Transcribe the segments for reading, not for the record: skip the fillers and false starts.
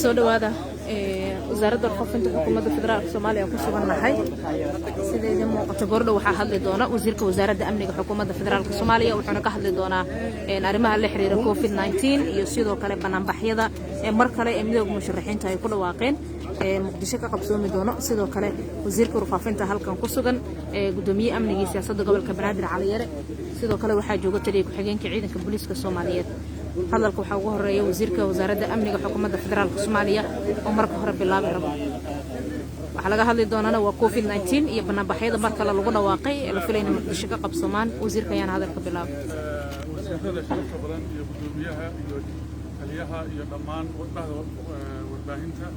soo dhawaada wasaaradda warfaafinta xukuumadda federaalka Soomaaliya ku sugan nahay sideedii muuqato gordhow waxaa hadli doona wasiirka wasaaradda amniga xukuumadda federaalka Soomaaliya wuxuuna ka hadli doonaa arrimaha la xiriira COVID-19 iyo sidoo kale banaanbaxyada mar kale ee midowga musharaxiinta ay ku dhawaaqeen muqdisho ka qabsoomi doono sidoo kale wasiirka warfaafinta halkan ku sugan gudoomiye amniga iyo siyaasadda gobolka Banaadir Cali Yare sidoo kale waxaa jooga taliye ku-xigeenka ciidanka booliiska Soomaaliyeed hadalka waxaa ugu horeeya wasiirka wasaaradda amniga xukuumadda federaalka Soomaaliya oo marka hore bilaabi rabo waxa laga hadli doonana waa COVID-19 iyo banaanbaxyada mar kale lagu dhawaaqay ee la filayna muqdisho ka qabsoomaan wasiirka ayaan hadalka bilaabay wasiirada shaqada badan iyo gudoomiyaha iyo taliyaha iyo dhammaan warbaahinta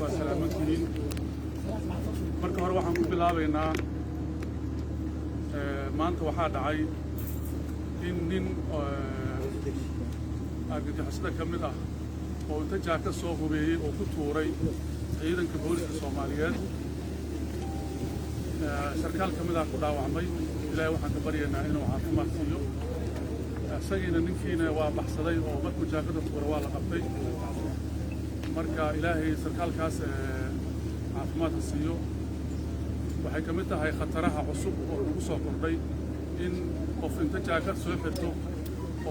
waa salaamantihiin marka hore waxaan ku bilaabaynaa maanta waxaa dhacay in nin argagixisada ka mid ah oo inta jaaka soo hubeeyey oo ku tuuray ciidanka booliska Soomaaliyeed sarkaal ka mid ah ku dhaawacmay ilaahay waxaan ka baryaynaa inuu caafimaad siiyo isagiina ninkiina waa baxsaday oo markuu jaakada tuuray waa la qabtay marka ilaahay sarkaalkaas caafimaad siiyo waxay ka mid tahay khataraha cusub oo lagu soo kordhay in qof inta jaakad soo xirto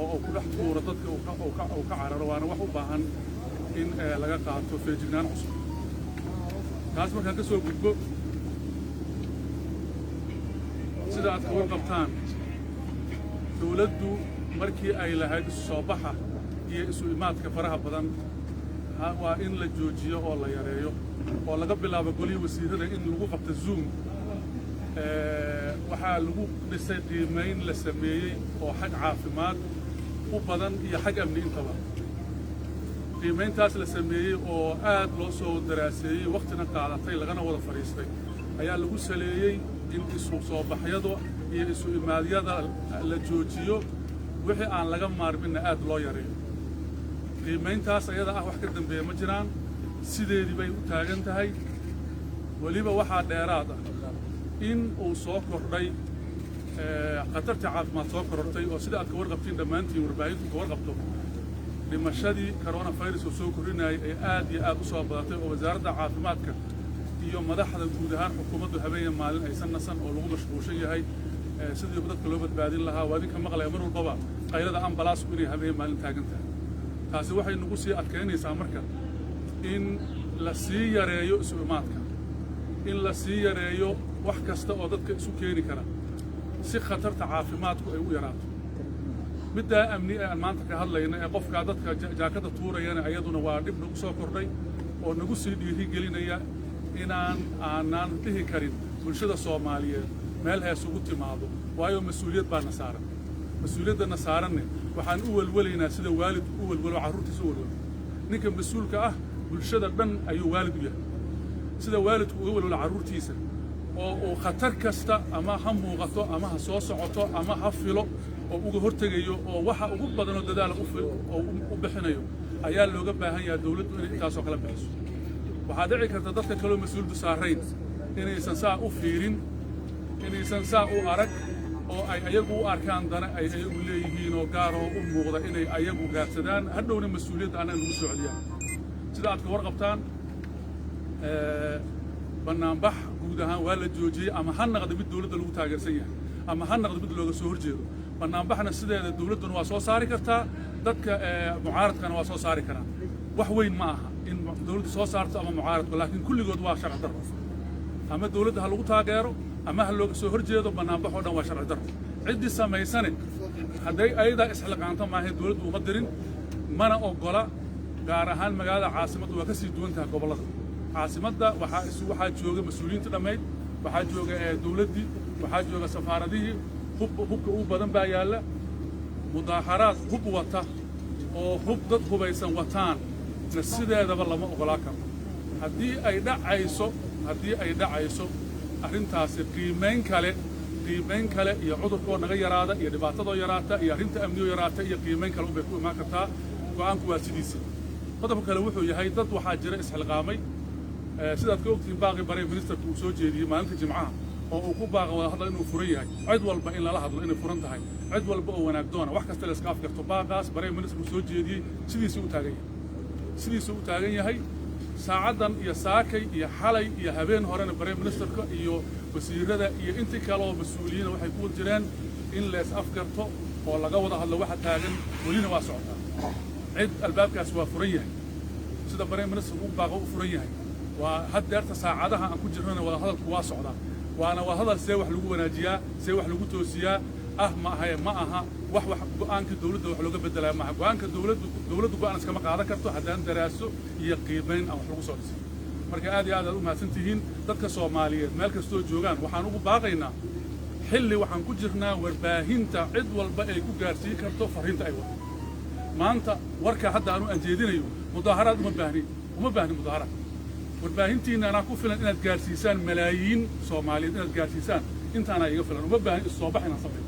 oo ku dhex tuuro dadka uu ka cararo waana wax u baahan in laga qaato feejignaan cusub taas markaan ka soo gudbo sida aad ka warqabtaan dawladdu markii ay lahayd isu soo baxa iyo isu imaadka faraha badan waa in la joojiyo oo la yareeyo oo laga bilaabo golihii wasiirada in lagu qabto Zoom waxaa lagu dhisay qiimeyn la sameeyey oo xag caafimaad u badan iyo xag amni intaba qiimeyntaas la sameeyey oo aad loo soo daraaseeyey waqtina qaadatay lagana wada fariistay ayaa lagu saleeyey in isu soo baxyada iyo isu imaadyada la joojiyo wixii aan laga maarminna aad loo yareeyo qiimeyntaas ayada ah wax ka dambeeya ma jiraan sideedii bay u taagan tahay waliba waxaa dheeraad ah in uu soo kordhay khatarta caafimaad soo korortay oo sida aad ka warqabtiin dhammaantiin warbaahintu ka warqabto dhimashadii coronavirus oo soo kordhinayay ee aad iyo aad u soo badatay oo wasaaradda caafimaadka iyo madaxda guud ahaan xukuumaddu habeen maalin aysan nasan oo lagu mashquulsan yahay sidii dadka loo badbaadin lahaa waa idinka maqlaya mar walbaba qaylada ambalaasku inay habeen maalin taagan tahay taasi waxay nagu sii adkaynaysaa marka in la sii yareeyo isu imaadka in la sii yareeyo wax kasta oo dadka isu keeni kara si khatarta caafimaadku ay u yaraato middaa amni ee aan maanta ka hadlayna ee qofkaa dadka jaakada tuurayana ayaduna waa dhib nagu soo kordhay oo nagu sii dhiirigelinaya aanaan dhihi karin bulshada Soomaaliyeed meel hees ugu timaado waayo mas'uuliyad baa na saaran mas'uuliyaddana saaranne waxaan u walwalaynaa sida waalidku u walwalo carruurtiisa u walwalo ninka mas'uulka ah bulshada dhan ayuu waalid u yahay sida waalidku uga walwalo carruurtiisa oo uu khatar kasta ama ha muuqato ama ha soo socoto ama ha filo oo uga hortegayo oo waxa ugu badan oo dadaal u bixinayo ayaa looga baahan yahay dawladdu inay intaasoo kala bixiso waxaa dhici karta dadka kaloo mas'uuldu saarayn inaysan saa u fiirin inaysan saa u arag oo ay ayagu u arkaan dana ay ayagu leeyihiin oo gaar oo u muuqda inay ayagu gaarsadaan hadhowna mas'uuliyadda annaga lagu soo celiyaan sida aad ka warqabtaan banaanbax guud ahaan waa la joojiyey ama ha naqdo mid dawladda lagu taageersan yahay ama ha naqdo mid looga soo horjeedo banaanbaxna sideeda dawladduna waa soo saari kartaa dadka mucaaradkana waa soo saari karaan wax weyn ma aha in dawladdu soo saarto ama mucaaradku laakiin kulligood waa sharci darro ama dawladda ha lagu taageero ama ha looga soo horjeedo banaanbax oo dhan waa sharci darro ciddii samaysane hadday ayadaa isxilqaanto maahayn dawladdu uma dirin mana oggola gaar ahaan magaalada caasimaddu waa ka sii duwan tahay gobollada caasimadda waxaa jooga mas'uuliyiinta dhammayd waxaa jooga dawladdii waxaa jooga safaaradihii hubka ugu badan baa yaalla mudaaharaad hub wata oo hub dad hubaysan wataan na sideedaba lama oggolaa karo haddii ay dhacayso arrintaasi qiimayn kale iyo cudurkoo naga yaraada iyo dhibaatadoo yaraata iyo arrinta amniyoo yaraata iyo qiimayn kale unbay ku imaan kartaa go'aanku waa sidiisa qodobka kale wuxuu yahay dad waxaa jira isxilqaamay sidaad ka ogtihiin baaqi bare ministerku uu soo jeediyey maalinta jimcaha oo ku baaqo wada hadal inuu furan yahay cid walba in lala hadlo inay furan tahay cid walba oo wanaag doona wax kasta la iska afgarto baaqaas barey ministru soo jeediyay sidiisuu u taagan yahay saacadan iyo saakay iyo xalay iyo habeen horena barey ministerka iyo wasiirada iyo intii kale oo mas'uuliyiin waxay ku jireen in la is afgarto oo laga wada hadlo waxa taagan welina waa socotaa cid albaabkaas waa furan yahay sida barey ministerku u baaqo u furan yahay waa haddeerta saacadaha aan ku jirnana wada hadalku waa socdaa waana waa hadal see wax lagu wanaajiyaa see wax lagu toosiyaa ma aha wax go'aanka dawladda wax looga bedelaa maaha go'aanka dawladdu go'aan iskama qaadan karto haddaan daraaso iyo qiimayn aan wax lagu soo dhisay marka aad iyo aad u mahadsantihiin dadka Soomaaliyeed meel kastoo joogaan waxaan ugu baaqaynaa xilli waxaan ku jirnaa warbaahinta cid walba ay ku gaarsiin karto fariinta ay wado maanta warka hadda aanu anjeedinayo mudaaharaad uma baahni mudaaharaad warbaahintiina anaa ku filan inaad gaarsiisaan malaayiin Soomaaliyeed inaad gaarsiisaan intaana iga filan uma baahni soo bax inaan sameeyo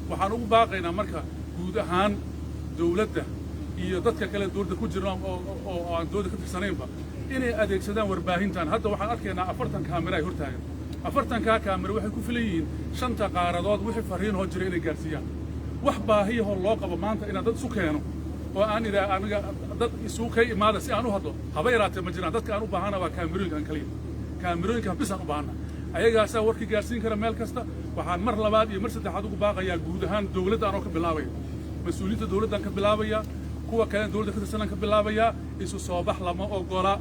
waxaan ugu baaqaynaa marka guud ahaan dawladda iyo dadka kale dawladda ku jirna oo aan dawladda ka tirsanaynba inay adeegsadaan warbaahintan hadda waxaan arkaynaa 40 kaamira ay hortaagan 40 kaamira waxay ku filan yihiin 5 qaaradood wixii fariin hoo jira inay gaarsiiyaan wax baahiyo loo qabo maanta inaan dad isu keeno oo aan aniga dad isu ka imaada si aan u hadlo haba yaraatee ma jiraan dadka aan u baahana waa kaamirooyinkan kaliya kaamirooyinka bis aan u baahana ayagaasaa warkii gaarsiin kara meel kasta waxaan mar labaad iyo mar saddexaad ugu baaqayaa guud ahaan dawladda anoo ka bilaabaya mas'uuliyiinta dawladdan ka bilaabaya kuwa kale dawladda ka tirsanan ka bilaabaya isu soo bax lama ogola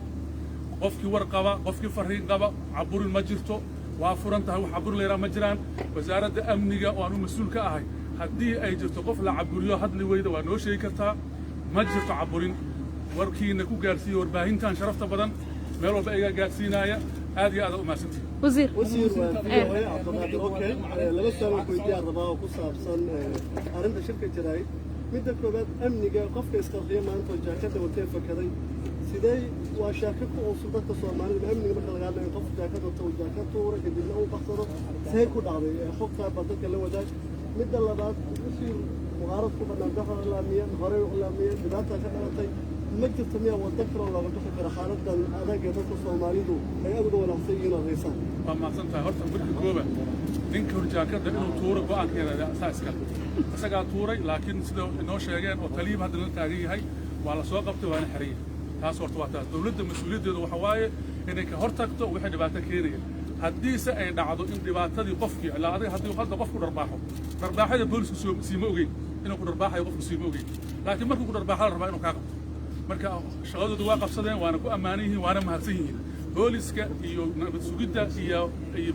qofkii war qaba qofkii fariin qaba caburin ma jirto waa furan tahay wax caburin leeyahay ma jiraan wasaaradda amniga oo aanu mas'uul ka ahay haddii ay jirto qof la caburiyo hadli weyda waa noo sheegi kartaa ma jirto caburin warkiina ku gaarsiiyo warbaahintan sharafta badan meel walba iga gaarsiinaya aad iyo aad u mahadsantihiin وزير اوكي لما سالوا كويديا ربا ku saabsan arinta shirka jiray midda koobaad amniga qofka isqarxiyo maanta jaakada watay fakaday sidee waa shaaka ku cusub dadka Soomaalida amniga marka laga hadlayo qof jaakada wato jaakada tuura kadibna uu baxsado see ku dhacday xogta badalka la wadaag midda labaad wasiir muqaarad ku banaan islaamiyan hore islaamiyan dibadda ka dhalatay ma jirto miyaa wadakro looga bixi karo xaaladdan adaga dadka Soomaalidu ay aad uga wanaagsan yihiin oo haysan waa maadsantahay horta marka koobaad ninka horjaakada inuu tuuro go'aankeeda asaaska isagaa tuuray laakiin sida inoo sheegeen oo taliib hadda la taagan yahay waa la soo qabtay waana xariir taas horta waa taas dawladda mas'uuliyaddeedu waxa waaye inay ka hortagto wixii dhibaato keenaya haddiise ay dhacdo in dhibaatadii qofkii ilaa adiga haddii hadda qofku dharbaaxada boolisku siima ogeyn inuu ku dharbaaxayo qofku siima ogeyn laakiin markuu ku dharbaaxa la rabaa inuu kaa qabto marka shaqadoodu waa qabsadeen waana ku ammaanan yihiin waana mahadsan yihiin booliska iyo nabad sugidda iyo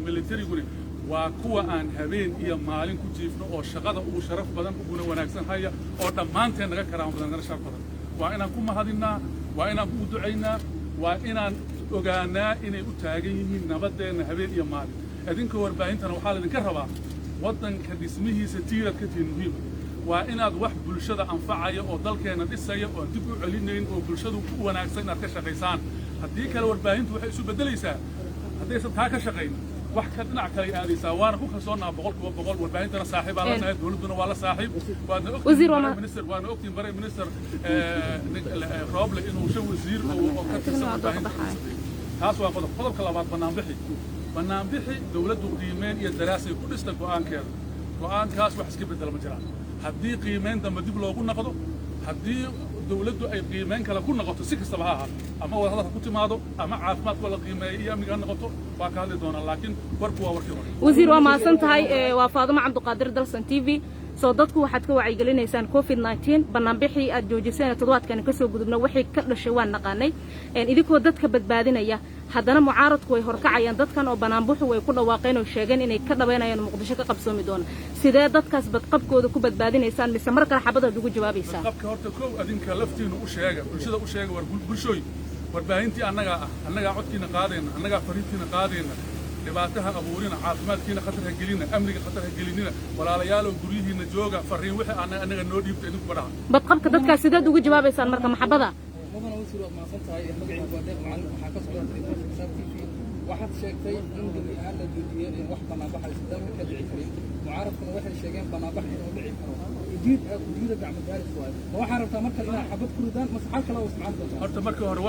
militariguna waa kuwa aan habeen iyo maalin ku jiifno oo shaqada ugu sharaf badan uguna wanaagsan haya oo dhammaanteen naga karaan badan naga sharaf badan waa inaan ku mahadinnaa waa inaan ku ducaynaa waa inaan ogaanaa inay u taagan yihiin nabadeenna habeen iyo maalin idinka warbaahintana waxaa laydinka rabaa waddanka dhismihiisa tiirad ka tihin muhiima waa inaad wax bulshada anfacaya oo dalkeena dhisaya oo dib u celinayn oo bulshadu ku wanaagsan inaad ka shaqaysaan haddii kale warbaahintu waxay isu beddelaysaa haddaysan taa ka shaqayn wax ka dhinac kale aadaysaa waana ku kalsoonnaa 100% warbaahintana saaxiibaa la nahay dawladduna waa la saaxiib waana ogtiin barey minister rooble inuu shan wasiir oo ka tirsan warbaahinta taas waa qodobka labaad banaanbixi dawladdu qiimeyn iyo daraasay ku dhista go'aankaas wax iska beddela ma jiraan haddii qiimeyn dambe dib loogu noqdo haddii dawladdu ay qiimeyn kale ku noqoto si kastaba ha ahaato ama wadahadalka ku timaado ama caafimaadka la qiimeeyo iyo amniga ha noqoto waa ka hadli doonaa laakiin warku waa warkii hore wasiir waa mahadsan tahay waa Faadimo Cabdiqaadir Dalsan TV soo dadku waxaad ka wacyigelinaysaan COVID-19 banaanbixii aad joojiseen toddobaadkan ka soo gudubna wixii ka dhashay waan naqaanay idinkoo dadka badbaadinaya haddana mucaaradku way horkacayaan dadkan oo banaanbuxu way ku dhawaaqeen oo sheegeen inay ka dhabeynayaan Muqdisho ka qabsoomi doona sidee dadkaas badqabkooda ku badbaadinaysaan mise marka xabadaad ugu jawaabaysaan badqabka horta koow adinka laftiina u sheega bulshada u sheega war bulshooy warbaahintii annagaa codkiina qaadayna annagaa fariintiina qaadayna dhibaataha abuurina caafimaadkiina khatar ha gelina amniga khatar ha gelinina walaalayaalow guryihiina jooga fariin wixii annaga noo dhiibta idinku badhaha badqabka dadkaas sideed ugu jawaabaysaan marka maxabada waxaad sheegtay in gebi ahaan la joojiyeen in wax banaanbaxaysa dalka ka dhici karin mucaaradkuna waxay sheegeen banaanbax inuu dhici karo ujiida gacmo gaaris waayo ma waxaan rabtaa marka inaad xabad ku ridaan mase xal kale oo isticmaali doontaa horta marka hore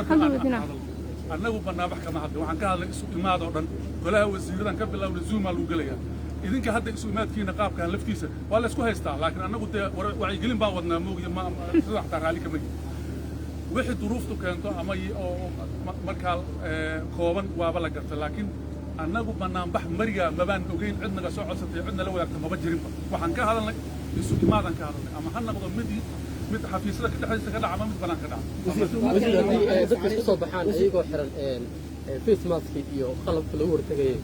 annagu banaanbax kama hadlin waxaan ka hadlay isu imaad oo dhan golaha wasiiradan ka bilowna zoom aa lagu gelayaa idinka hadda isu imaadkiina qaabkan laftiisa waa la isku haystaa laakiin annagu dee wacyigelin baan wadnaa moogiya sida xataa raalli kama yihin wixii duruuftu keento ama markaa kooban waaba la garta laakiin annagu banaanbax marigaa mabaan ogeyn cid naga soo codsatay cidna la wadaagta maba jirinba waxaan ka hadalnay isu imaadan ka hadalnay ama ha noqdo mid xafiisyada dhexdiisa ka dhaca ama mid banaan ka dhaca dadka isku soo baxaan ayagoo xiran face mask iyo qalabka lagu hortagayay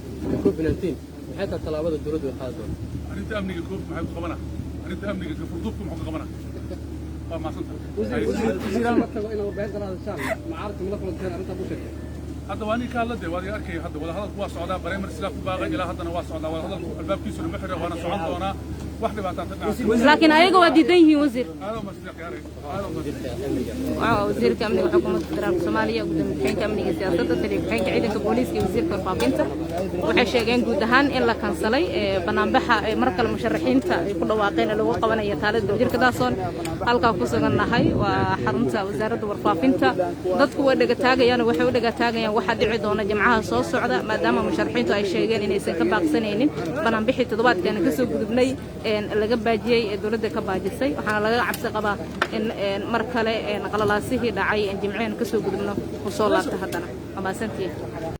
COVID-19 maxay tahay talaabada dawladdu ay qaadi doonto arrinta amniga koob maxay ku qabanaa arrinta amniga gafurduubku muxuu ka qabanaa waa maasanta hadda waa nin ka hadla dee waad iga arkaya hadda wadahadalku waa socdaa bareemar sidaa ku baaqay ilaa haddana waa socdaa wadahadalku albaabkiisuna ma xira waana socon doonaa wax dhibaataan ka dhaca laakiin ayaga waa diidan yihiin wasiir wasiirka amniga xukuumadda federaalka soomaaliya gudoomiye ku-xigeenka amniga siyaasadda taliya ku-xigeenka ciidanka booliiska iyo wasiirka warfaafinta waxay sheegeen guud ahaan in la kansalay banaanbaxa mar kale musharaxiinta ay ku dhawaaqeen lagu qabanaya taalada wasiirka daasoon halkaa ku sugannahay waa xarunta wasaaradda warfaafinta dadku way dhagataagayaan waxay u dhagataagayaan waxaa dhici doona jimcaha soo socda maadaama musharaxiintu ay sheegeen inaysan ka baaqsanaynin banaanbixii toddobaadkeena kasoo gudubnay laga baajiyey ee dawladda ka baajisay waxaana laga cabsi qabaa in mar kale qalalaasihii dhacay jimceen kasoo gudubno uu soo laabta haddana waa mahadsantihiin